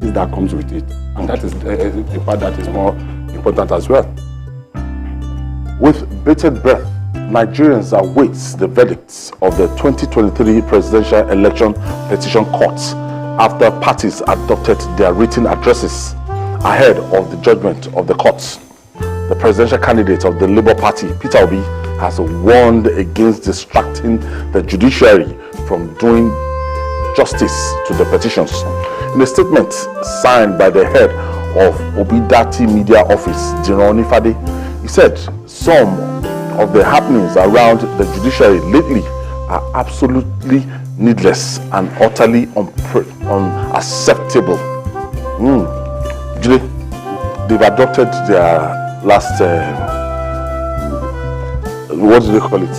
penalties that comes with it. And that is the part that is more important as well. With bated breath, Nigerians await the verdicts of the 2023 Presidential Election Petition Court after parties adopted their written addresses ahead of the judgment of the courts. The presidential candidate of the Labour Party, Peter Obi, has warned against distracting the judiciary from doing justice to the petitions. In a statement signed by the head of Obi-Datti media office, Diran Onifade, he said some of the happenings around the judiciary lately are absolutely needless and utterly unacceptable. They've adopted their last, what do they call it?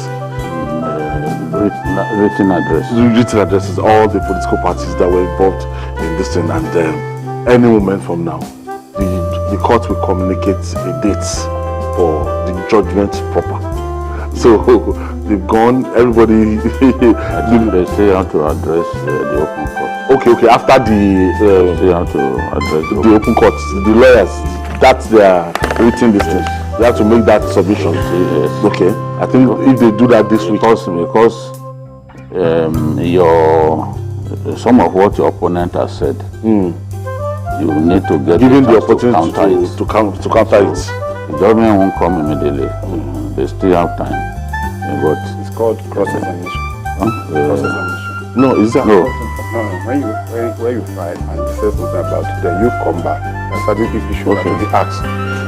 Written addresses. Written addresses, all the political parties that were involved in this thing, and any moment from now, the court will communicate a date for the judgment proper. So they've gone, everybody. I think they still have to address the open court. Okay, after they still have to address the open court, the lawyers, that's their written this thing. They have to make that submission. Yes. Okay, I think if they do that this week, because some of what your opponent has said, you need to get given the opportunity to counter it. The government won't come immediately. They still have time. But it's called cross-examination. Cross-examination. No, is that? No. When you file and you say something about it, then you come back. That's how if you should be asked.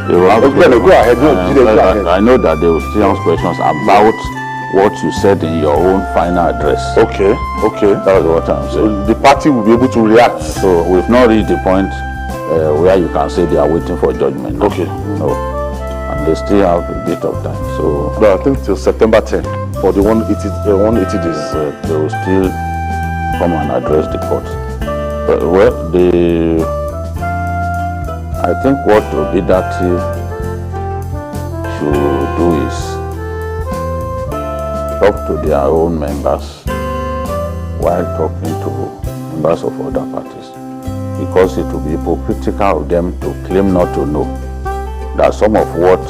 They will have go ahead. Go ahead. I know that they will still have questions about what you said in your own final address. Okay. That's what I'm saying. So the party will be able to react. So we've not reached the point where you can say they are waiting for judgment. Okay. No. And they still have a bit of time. So I think till September 10 for the 180 days. They will still come and address the court. I think what Obi-Datti should do is talk to their own members while talking to members of other parties, because it will be hypocritical of them to claim not to know that some of what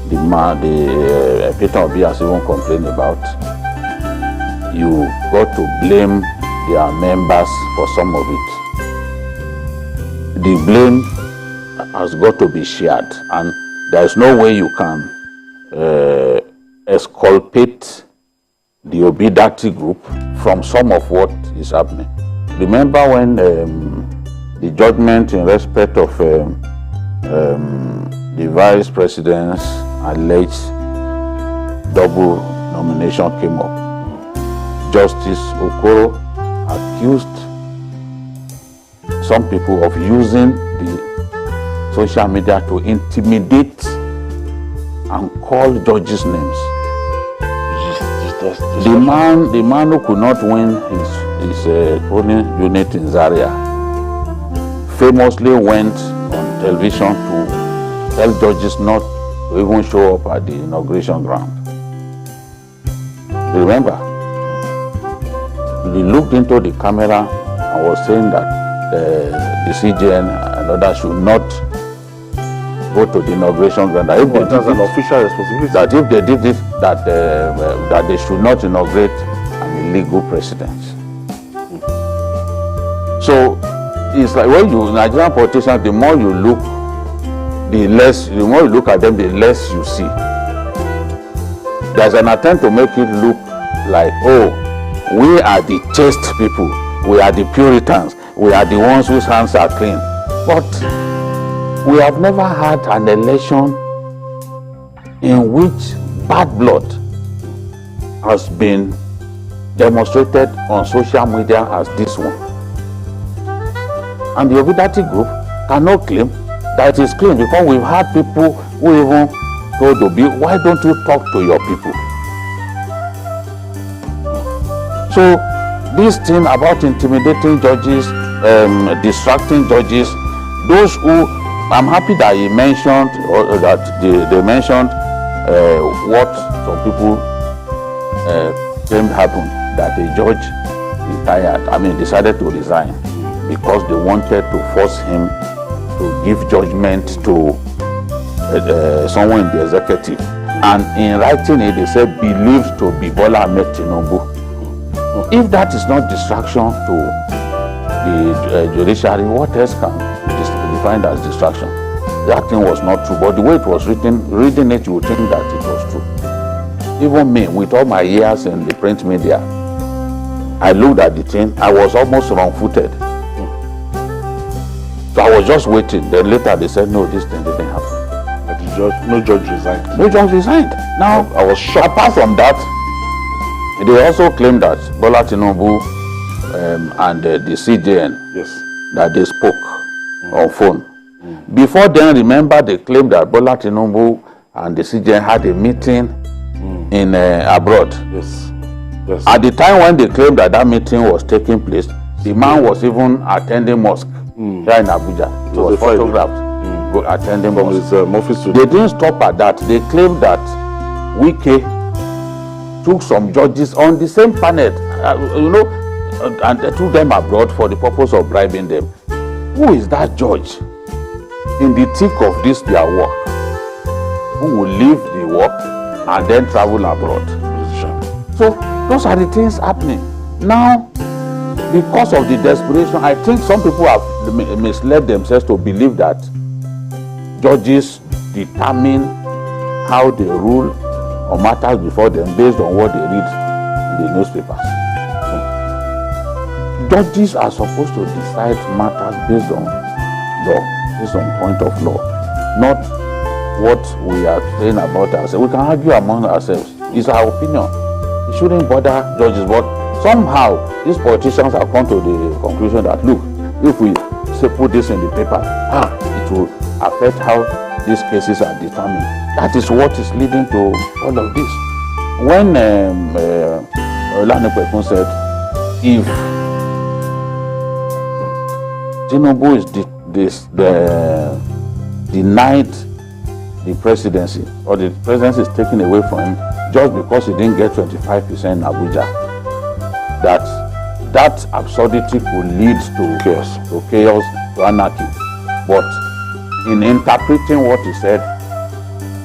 the Peter Obi has even complained about, you got to blame their members for some of it. The blame has got to be shared, and there is no way you can exculpate the Obi-Datti group from some of what is happening. Remember when the judgment in respect of the vice president's alleged double nomination came up? Justice Okoro accused some people of using the social media to intimidate and call judges' names. The man who could not win his polling unit in Zaria famously went on television to tell judges not to even show up at the inauguration ground. Remember? He looked into the camera and was saying that the CJN and others should not go to the inauguration ground. That if they that's an official responsibility. That if they did it, that they should not inaugurate an illegal president. So it's like when you Nigerian politicians, the more you look, the more you look at them, the less you see. There's an attempt to make it look like, oh, we are the chaste people, we are the Puritans, we are the ones whose hands are clean. But we have never had an election in which bad blood has been demonstrated on social media as this one. And the Obi-Datti group cannot claim that it is clean, because we've had people who even told Obi, why don't you talk to your people? So this thing about intimidating judges, distracting judges, those who, I'm happy that he mentioned, or that they mentioned what some people claimed happened, that the judge retired, decided to resign because they wanted to force him to give judgment to someone in the executive. And in writing it, they said believed to be Bola Ahmed Tinubu. If that is not distraction to the judiciary, what else can be defined as distraction? That thing was not true, but the way it was written, reading it, you would think that it was true. Even me, with all my years in the print media, I looked at the thing, I was almost wrong-footed. So I was just waiting. Then later they said, no, this thing didn't happen. No judge resigned. No judge resigned. Now, I was shocked. Apart from that, they also claimed that Bola Tinubu and the CJN, Yes. that they spoke on phone. Before then, remember, they claimed that Bola Tinubu and the CJN had a meeting in abroad. Yes. Yes. At the time when they claimed that that meeting was taking place, the man was even attending mosque here in Abuja. He was photographed attending From mosque. his office to They didn't stop at that. They claimed that Wike took some judges on the same panel, and they took them abroad for the purpose of bribing them. Who is that judge in the thick of this their work, who will leave the work and then travel abroad? So those are the things happening. Now, because of the desperation, I think some people have misled themselves to believe that judges determine how they rule on matters before them based on what they read in the newspapers. Judges are supposed to decide matters based on law, based on point of law, not what we are saying about ourselves. We can argue among ourselves. It's our opinion. It shouldn't bother judges, but somehow these politicians have come to the conclusion that, look, if we put this in the paper, it will affect how these cases are determined. That is what is leading to all of this. When Olanipekun said, if Tinubu is denied the presidency, or the presidency is taken away from him just because he didn't get 25% in Abuja, that absurdity could lead to chaos, to anarchy. But in interpreting what he said,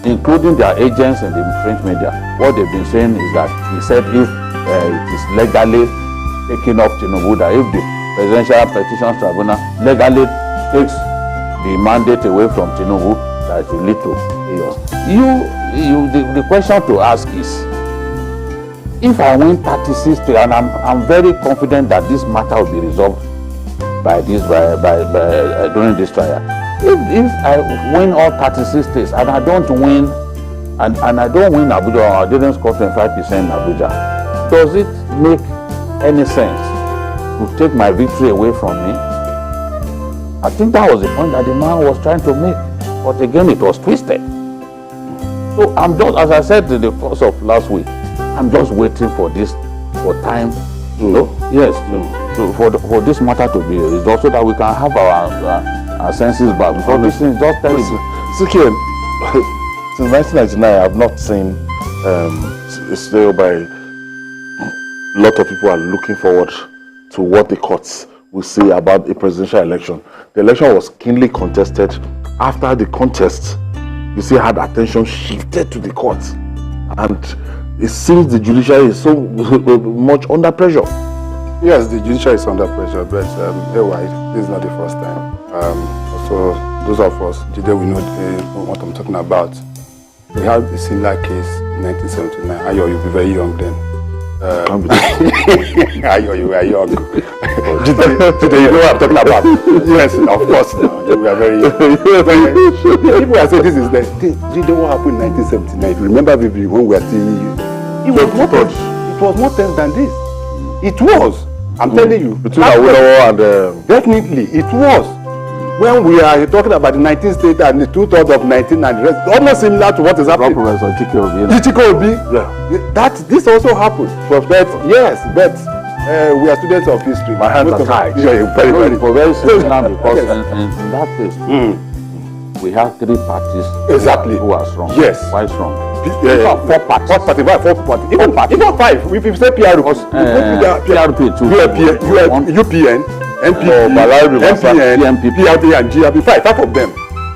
including their agents in the French media, what they've been saying is that he said if it is legally taken off Tinubu, that if the Presidential Petition Tribunal legally takes the mandate away from Tinubu, that it will lead to chaos. The question to ask is, if I win 36 and I'm very confident that this matter will be resolved by during this trial. If I win all 36 states and I don't win, and I don't win Abuja, or I didn't score 25% in Abuja, does it make any sense to take my victory away from me? I think that was the point that the man was trying to make, but again it was twisted. So I'm just, as I said in the course of last week, I'm just waiting for time, for this matter to be resolved so that we can have our senses back. Because this thing is just terrible. Sikian, since 1999, I have not seen still by a lot of people are looking forward to what the courts will say about a presidential election. The election was keenly contested. After the contest, you see, had attention shifted to the courts, and it seems the judiciary is so much under pressure. Yes, the judiciary is under pressure, but this is not the first time. So those of us, today we know what I'm talking about. We had a similar case in 1979. Ayo, you'll be very young then. Ayo, you were young. Today you know what I'm talking about. Yes, of course. We are very young. People are saying this is what happened in 1979. Remember, baby, when we were still. It was more tense than this. It was. I'm telling you. Between Awolowo and definitely, it was. When we are talking about the 19th state and the 2/3 of 1990, almost similar to what is happening. Professor Chike Obi. Yeah. This also happened. But we are students of history. My hands are tied. Very similar because in that case, we have 3 parties who are strong. Yes. Quite strong. 4 parties. 4 parties. Even 5. If you say PRP, PRP too. UPN, NPP, MPN, PRP and GRP, five of them.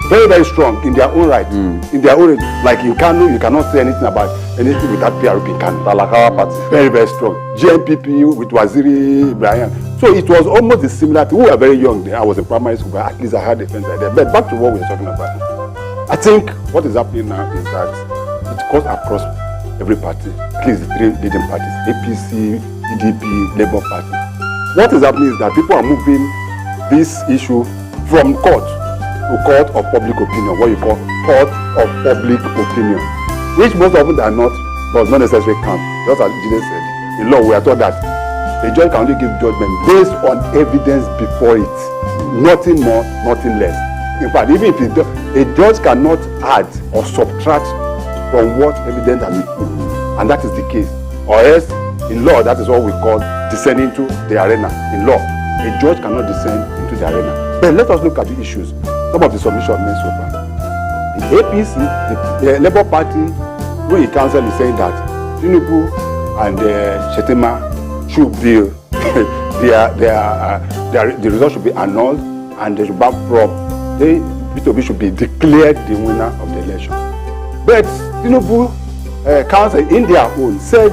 Very, very strong in their own right. In their own right. Like in Kano, you cannot say anything about anything without PRP in Kano. Talakawa party. Very, very strong. GNPP with Waziri Ibrahim. So it was almost a similar thing. We were very young then. I was in primary school, but at least I had a friend like that. But back to what we were talking about. I think what is happening now is that it goes across every party, at least the three leading parties, APC, PDP, Labour Party. What is happening is that people are moving this issue from court to court of public opinion, what you call court of public opinion, which most of them are not, does not necessarily count. Just as Jide said, in law we are taught that a judge can only give judgment based on evidence before it, nothing more, nothing less. In fact, even if a judge cannot add or subtract from what evidence has been put, and that is the case. Or else, in law, that is what we call descending into the arena. In law, a judge cannot descend into the arena. Then let us look at the issues. Some of the submissions made so far. The APC, the Labour Party, when the council is saying that Tinubu and Shettima should be, the result should be annulled and they should back from, P2B should be declared the winner of the election. But Tinubu council in their own said,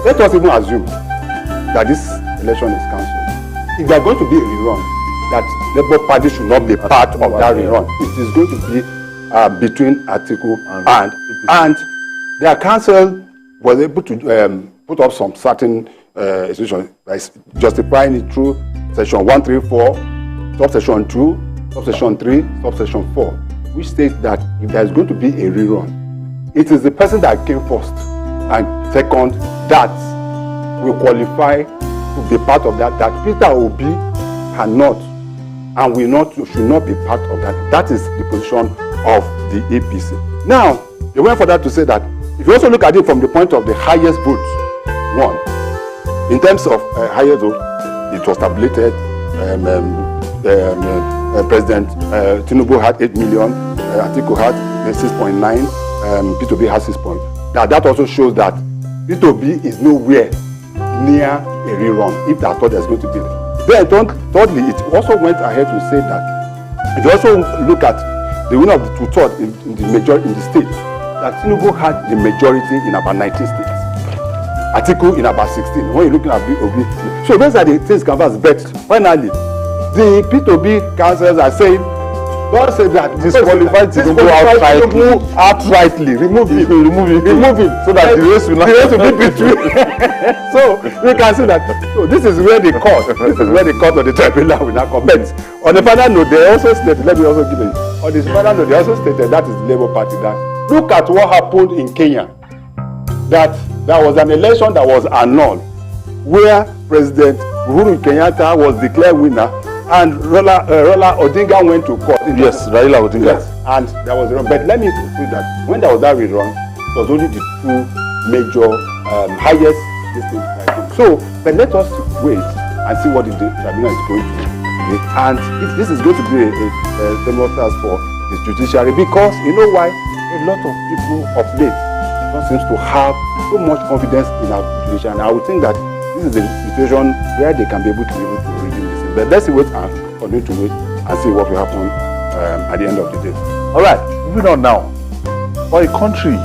let us even assume that this election is cancelled. If there are going to be a rerun, that Labour Party should not be part of that rerun. It is going to be between Atiku and their council was able to put up some certain institutions, like justifying it through section 134, subsection 2, subsection 3, subsection 4, which states that if there is going to be a rerun, it is the person that came first and second that will qualify to be part of that. That Peter Obi cannot and will not, should not be part of that. That is the position of the APC. Now, they went for that to say that if you also look at it from the point of the highest vote won, in terms of highest vote, it was tabulated. President Tinubu had 8 million, Atiku had 6.9, P2B has 6 points. That also shows that P2B is nowhere near a rerun, if that's what there's going to be. Then, thirdly, it also went ahead to say that if you also look at the winner of the two-thirds in the state, that Tinubu had the majority in about 19 states. Atiku in about 16. When you're looking at Obi, so those are the things canvas. But finally, the P2B councils are saying, don't say that disqualified Tinubu outrightly. Remove him. So that the race will not be between. So you can see that. So this is where the court of the tribunal will now comment. On the final note, they also stated, let me also give it. On the final note, they also stated that is the Labour Party. That look at what happened in Kenya. That there was an election that was annulled, where President Uhuru Kenyatta was declared winner. And Raila Odinga went to court. Yes, Raila Odinga. Yes, and there was a rerun. But let me say that when there was that rerun, it was only the two major highest districts. So, but let us wait and see what the tribunal is going to do. And if this is going to be a similar task for the judiciary, because you know why? A lot of people of late don't seem to have so much confidence in our judiciary. And I would think that this is a situation where they can be able to redeem this. But let's wait and continue to wait and see what will happen at the end of the day. All right, moving on now. For a country